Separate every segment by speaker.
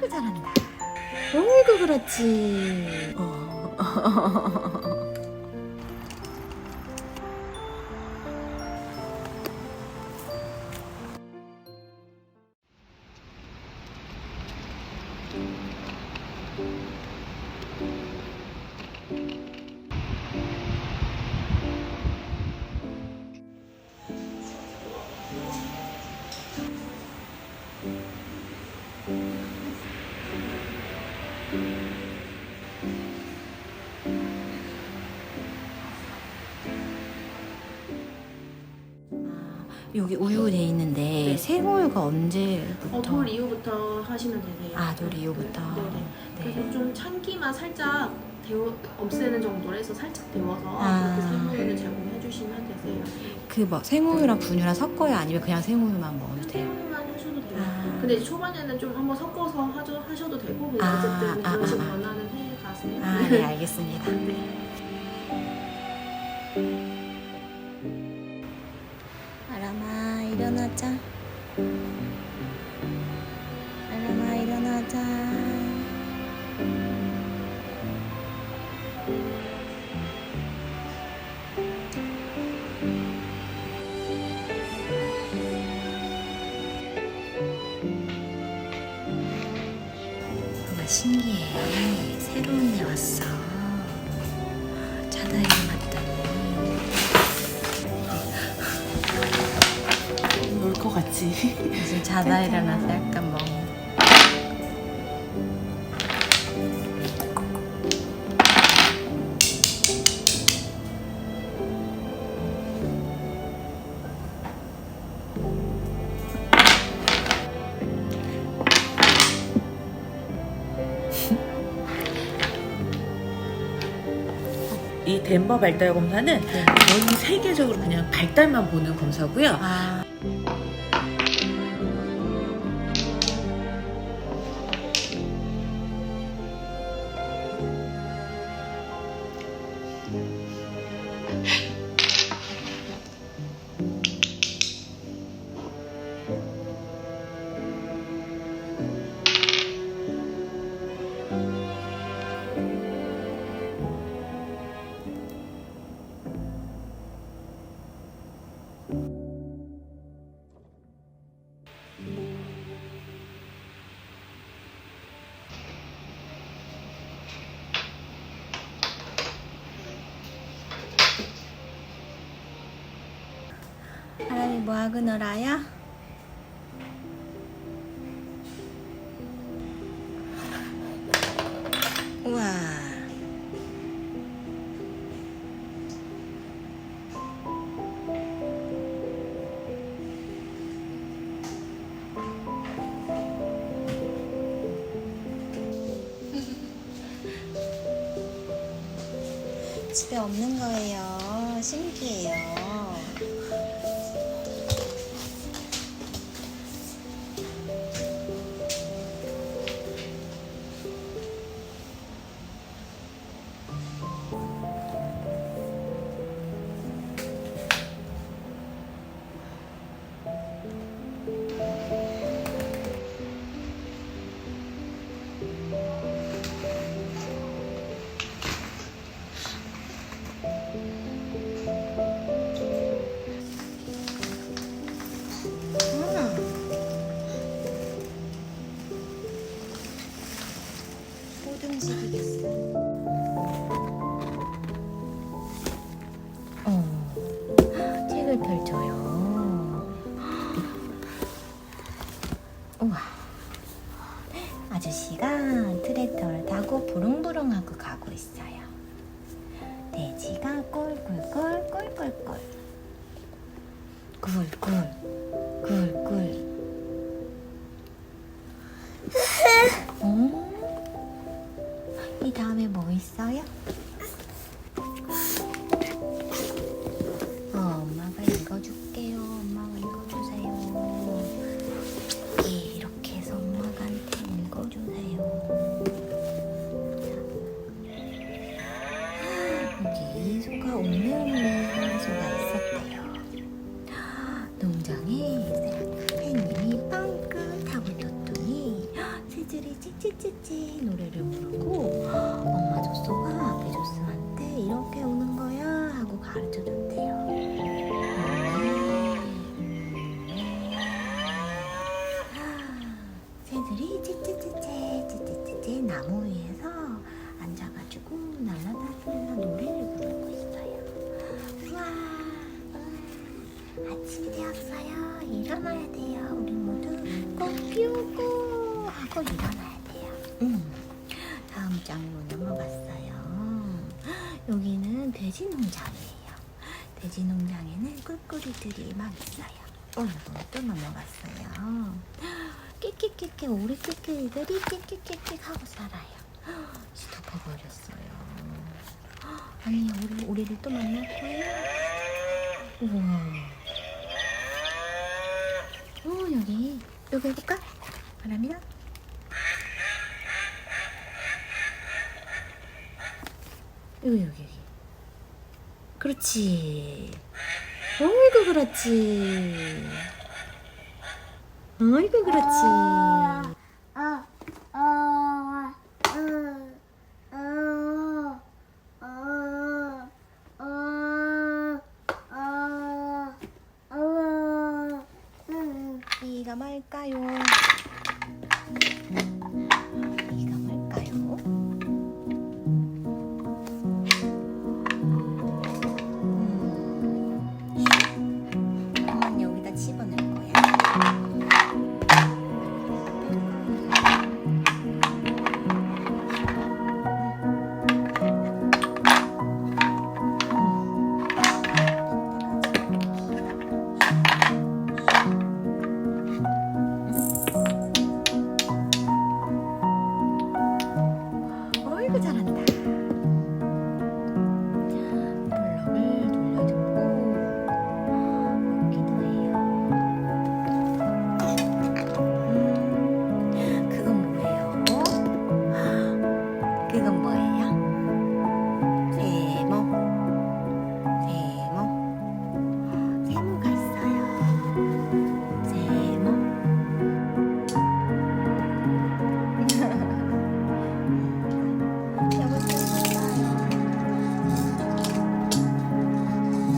Speaker 1: 아이고 잘한다. 어이구 그렇지. 여기 우유 돼 있는데
Speaker 2: 네.
Speaker 1: 생우유가 언제부터?
Speaker 2: 돌 이후부터 하시면 되세요.
Speaker 1: 아, 돌 이후부터.
Speaker 2: 네네.
Speaker 1: 네.
Speaker 2: 그래서 좀 찬기만 살짝 없애는 정도로 해서 살짝 데워서
Speaker 1: 아.
Speaker 2: 그렇게 생우유를 제공해 주시면 되세요.
Speaker 1: 그 뭐 생우유랑 분유랑 섞어요? 아니면 그냥 생우유만 먹어도 돼요?
Speaker 2: 생우유만 하셔도 돼요.
Speaker 1: 아.
Speaker 2: 근데 이제 초반에는 좀 한번 섞어서 하셔도 되고 그냥
Speaker 1: 아,
Speaker 2: 어쨌든 그런 식으로
Speaker 1: 아.
Speaker 2: 변화는 해 가세요.
Speaker 1: 아, 네, 알겠습니다.
Speaker 2: 네.
Speaker 1: 아람아, 일어나자. 아람아, 일어나자. 뭔가 신기해. 새로운 데 왔어. 자다 일어났더니.
Speaker 2: 올 것 같지?
Speaker 1: 이제 자다 일어나서 약간 멍.
Speaker 3: 이 덴버 발달 검사는 전 세계적으로 그냥 발달만 보는 검사고요.
Speaker 1: 아. 사람이 뭐하고 놀아요? 우와. 집에 없는 거예요. 신기해요. 호등식이겠어. 책을 펼쳐요. 우와. 아저씨가 트랙터를 타고 부릉부릉하고 가고 있어요. 돼지가 꿀꿀꿀 꿀꿀꿀 꿀꿀 꿀꿀. 이 다음에 뭐 있어요? 엄마가 읽어줄게요. 엄마가 읽어주세요. 이렇게 해서 엄마한테 읽어주세요. 여기 소가 웃는 소가 있었대요. 농장에 팬님이 빵긋 하고 뒀더니 새들이
Speaker 4: 새들이 찌찌찌찌 노래를 부르고 엄마 조쏘가 아빠 조쏘한테 이렇게 우는 거야 하고 가르쳐줬대요. 새들이 찌찌찌찌 나무 위에서 앉아가지고 날라다니면서 노래를 부르고 있어요. 우와, 아침 되었어요. 일어나야 돼요. 우리 모두 꽃 피우고 하고 일어나야 돼요. 다음 장으로 넘어갔어요. 여기는 돼지 농장이에요. 돼지 농장에는 꿀꿀이들이 막 있어요. 또 넘어갔어요. 끽끽끽끽 우리 끽끽이들이 끽끽끽끽 하고 살아요. 덮어버렸어요. 아니 우리를 또 만날 거예요? 우와. 여기 해볼까? 바람이나? 여기. 그렇지. 어이구 그렇지. 어이구 그렇지. 이가 뭘까요? 이가 뭘까요? 엄마는 여기다 집어넣을 거야. 어이구 잘한다. 블럭을 돌려주고 먹기도 해요. 그건 뭐예요? 그건 뭐예요? 세모가 있어요. 세모.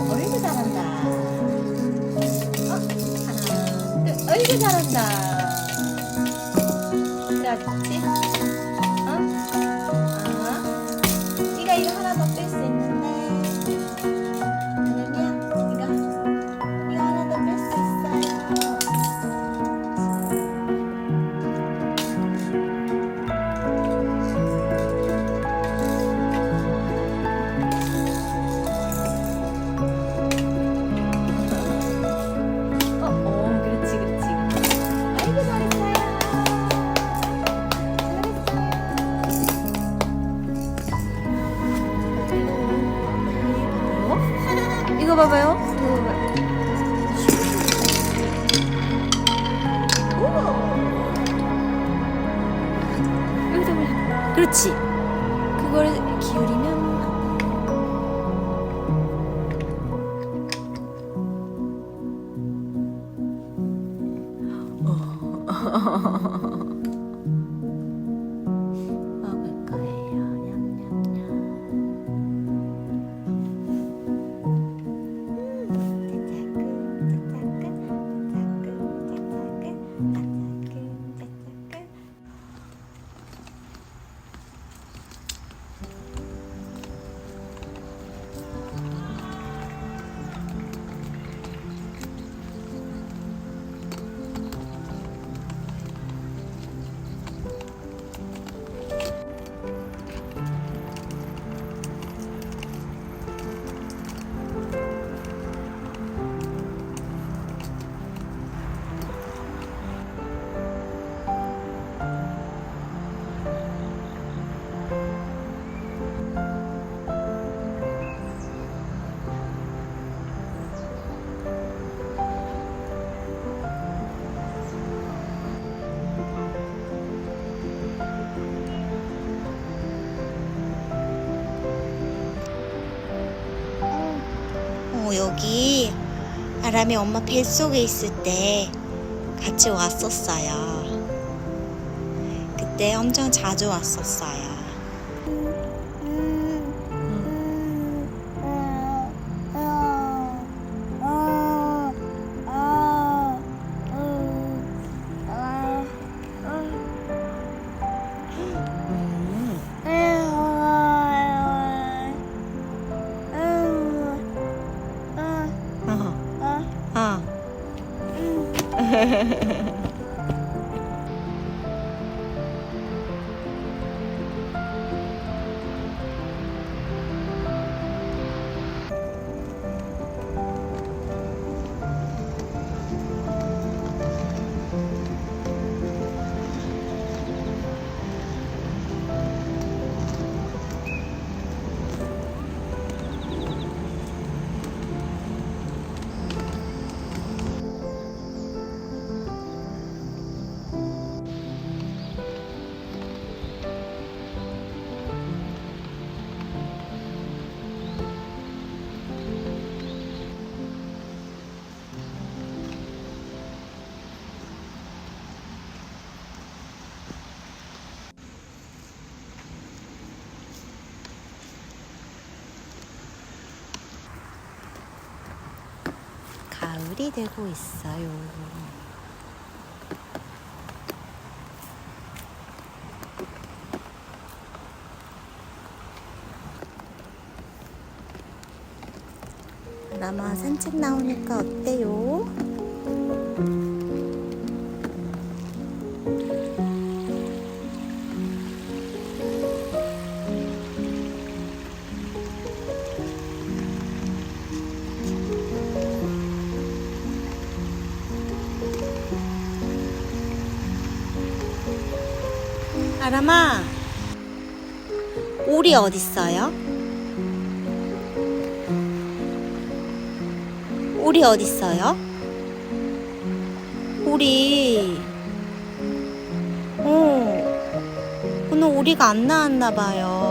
Speaker 4: 어이구 잘한다. 하나, 둘. 어이구 잘한다. 그렇지? 네가 이거 하나 더 뺄 수 있는데. 아니면 이거 하나 더 뺄 수 있어요. 그렇지. 아이고 잘했어요. 이거 봐봐요. 여기다 올려. 그렇지. 그걸 기울이면 먹을 거예요. 냠냠냠. 여기 아람이 엄마 뱃속에 있을 때 같이 왔었어요. 때 엄청 자주 왔었어요. 가을이 되고 있어요. 라마 산책 나오니까 어때요? 아람아, 오리 어딨어요? 오리 어딨어요? 오리. 오늘 오리가 안 나왔나봐요.